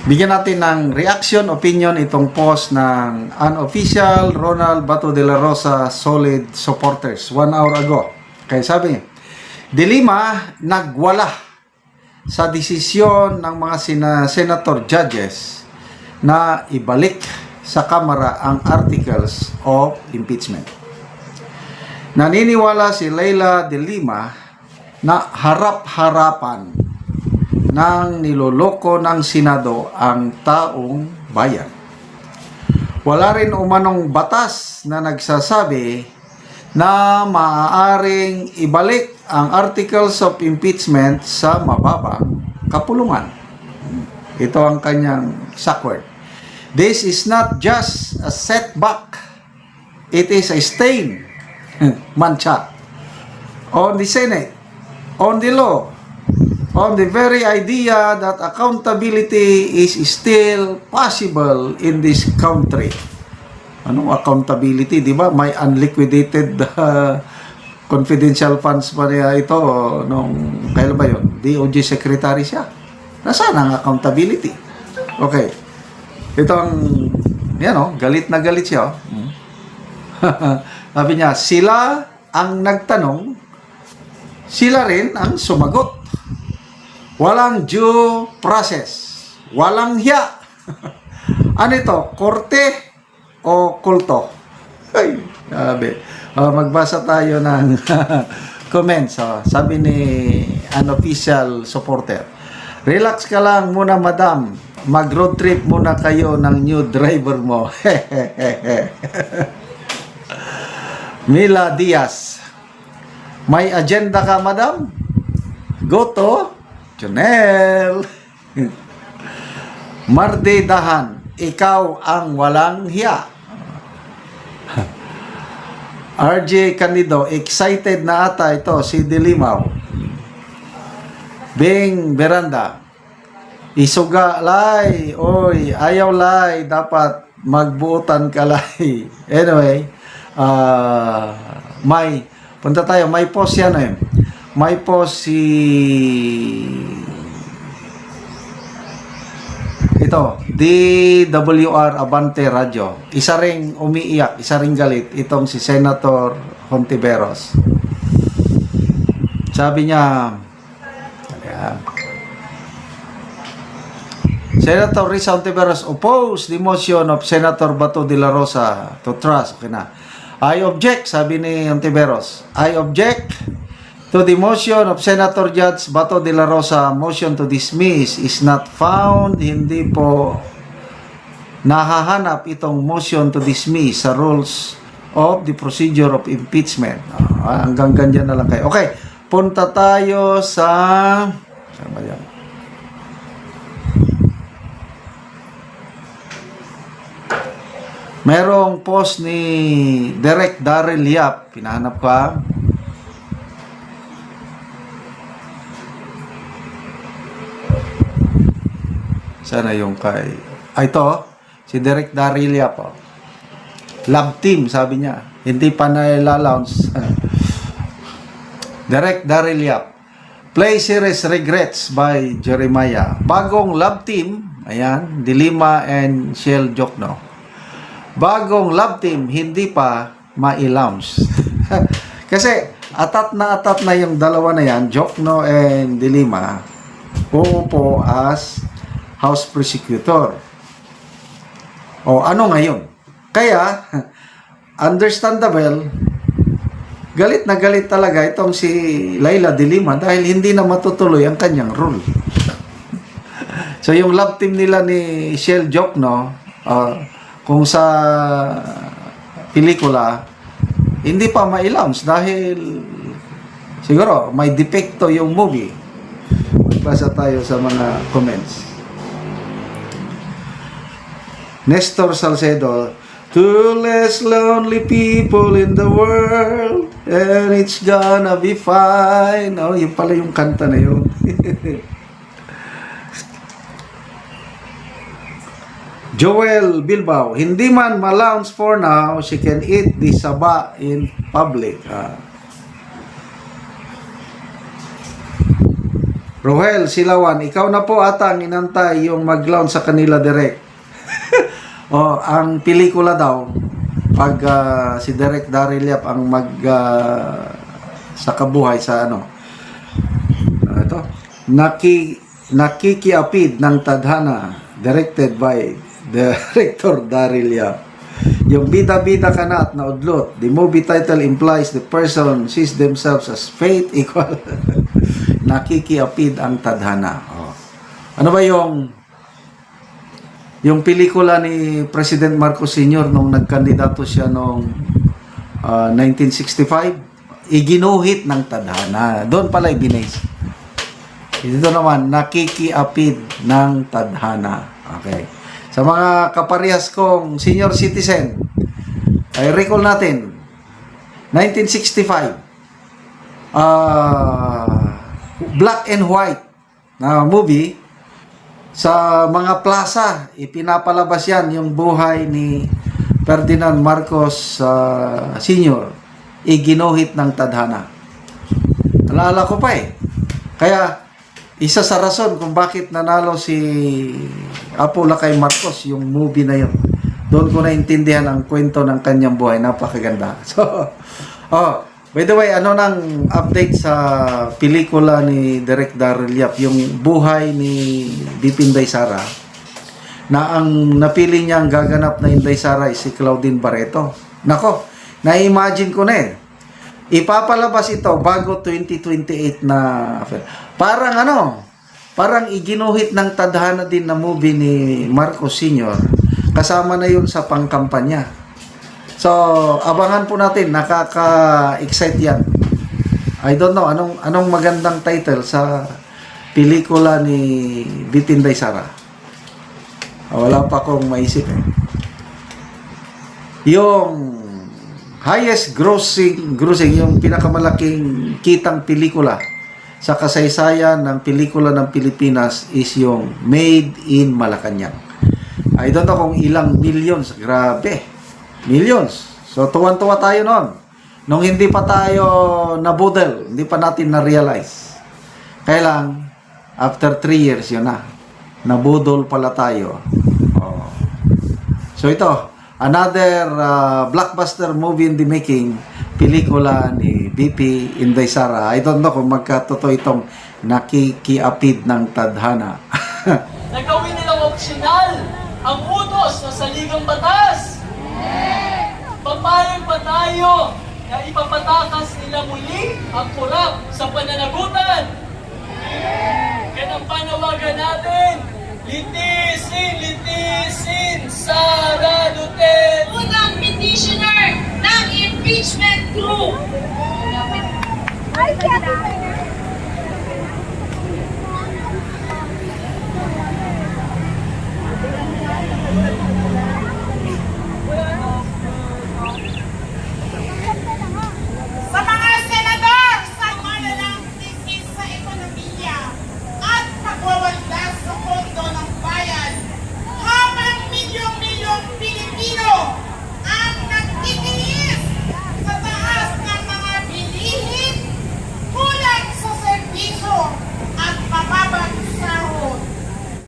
Bigyan natin ng reaction, opinion itong post ng unofficial Ronald Bato de la Rosa solid supporters 1 hour ago. Kaya sabi, De Lima nagwala sa desisyon ng mga senator judges na ibalik sa Kamara ang articles of impeachment. Naniniwala si Leila De Lima na harap-harapan nang niloloko ng Senado ang taong bayan. Wala rin umanong batas na nagsasabi na maaaring ibalik ang articles of impeachment sa mababang kapulungan. Ito ang kanyang sakword. This is not just a setback. It is a stain, mancha, on the Senate, on the law, on the very idea that accountability is still possible in this country. Anong accountability, di ba? May unliquidated confidential funds pa niya ito nung, kailan ba yun? DOJ secretary siya. Nasaan ang accountability? Okay. Ito ang, yan o, galit na galit siya. Sabi niya, sila ang nagtanong, sila rin ang sumagot. Walang due process. Walang hiya. Ano ito? Korte o kulto? Ay, sabi. Magbasa tayo ng comments. Sabi ni unofficial supporter. Relax ka lang muna, madam. Mag-road trip muna kayo ng new driver mo. Mila Diaz. May agenda ka, madam? Go to Jonel. Marde Dahan, ikaw ang walang hiya. RJ Candido, excited na ata ito si De Lima. Bing Beranda, isuga lay, oy, ayaw lay, dapat magbuutan ka lay. Anyway, punta tayo, may post yan eh. May post si ito, DWR Abante Radio. Isa ring umiiyak, isa ring galit itong si Senator Hontiveros. Sabi niya, Senator Risa Hontiveros oppose the motion of Senator Bato de la Rosa to trust. Okay na. I object, sabi ni Hontiveros. I object to the motion of Senator Judge Bato de la Rosa. Motion to dismiss is not found. Hindi po nahahanap itong motion to dismiss sa rules of the procedure of impeachment. Hanggang ganyan na lang kayo. Okay, punta tayo sa... Saan ba yan? Merong post ni Direk Daryl Yap. Pinahanap ko ha. Sana yung kay... ito, si Direk Daryl Yap. Love team, sabi niya. Hindi pa na-launch. Direk Daryl Yap. Play series Regrets by Jeremiah. Bagong love team. Ayan, De Lima and Shell Jokno. Bagong love team, hindi pa ma-launch. Kasi atat na yung dalawa na yan, Jokno and De Lima, uupo as House Prosecutor. O ano ngayon? Kaya, understandable, galit na galit talaga itong si Leila De Lima dahil hindi na matutuloy ang kanyang rule. So yung love team nila ni Shell Jokno, kung sa pelikula, hindi pa ma-launch dahil siguro may depekto yung movie. Magbasa tayo sa mga comments. Nestor Salcedo, two less lonely people in the world and it's gonna be fine. Oh, yun pala yung kanta na yun. Joel Bilbao, hindi man ma-launch for now, she can eat the saba in public. Rohel Silawan, ikaw na po ata ang inantay yung mag-launch sa kanila direct. Ang pelikula daw, pag si Direk Daryl Yap ang sa kabuhay sa ito, Nakikiapid ng Tadhana, directed by Director Daryl Yap. Yung bida-bida kanat na udlot, the movie title implies the person sees themselves as fate equal. Nakikiapid ang Tadhana. Ano ba yung pelikula ni President Marcos Sr. nung nagkandidato siya noong 1965? Iginuhit ng Tadhana. Doon pala ibinase. Dito naman, nakikiapid ng Tadhana. Okay. Sa mga kaparehas kong senior citizen, ay recall natin, 1965, black and white na movie, sa mga plaza, ipinapalabas yan yung buhay ni Ferdinand Marcos Sr. Iginuhit ng Tadhana. Alala ko pa eh. Kaya, isa sa rason kung bakit nanalo si Apo Lakay Marcos yung movie na yun. Doon ko naintindihan ang kwento ng kanyang buhay. Napakaganda. So, by the way, ano nang update sa pelikula ni Direk Daryl Yap, yung buhay ni BP Inday Sara, na ang napili niyang gaganap na Inday Sara ay si Claudine Barreto. Nako, na-imagine ko na eh. Ipapalabas ito bago 2028 na parang iginuhit ng Tadhana din na movie ni Marcos Sr. Kasama na yun sa pangkampanya. So, abangan po natin, nakaka-excite yan. I don't know, anong magandang title sa pelikula ni Bitinday Sara? Wala pa akong maisip eh. Yung highest grossing, yung pinakamalaking kitang pelikula sa kasaysayan ng pelikula ng Pilipinas is yung Made in Malacanang. I don't know kung ilang millions, grabe. Millions. So, tuwan-tuwa tayo noon. Nung hindi pa tayo nabudel, hindi pa natin na-realize. Kaya lang, after 3 years, yun na. Nabudol pala tayo. So, ito, another blockbuster movie in the making, pelikula ni BP Inday Sara. I don't know kung magkatotoo itong nakikiapid ng Tadhana. Nagawin nilang optional ang utos na saligang batas. Papayag ba tayo na ipapatakas nila muli ang kurap sa pananagutan? Yan ang panawagan natin. Litisin, Sara Duterte! Unang petitioner ng impeachment group.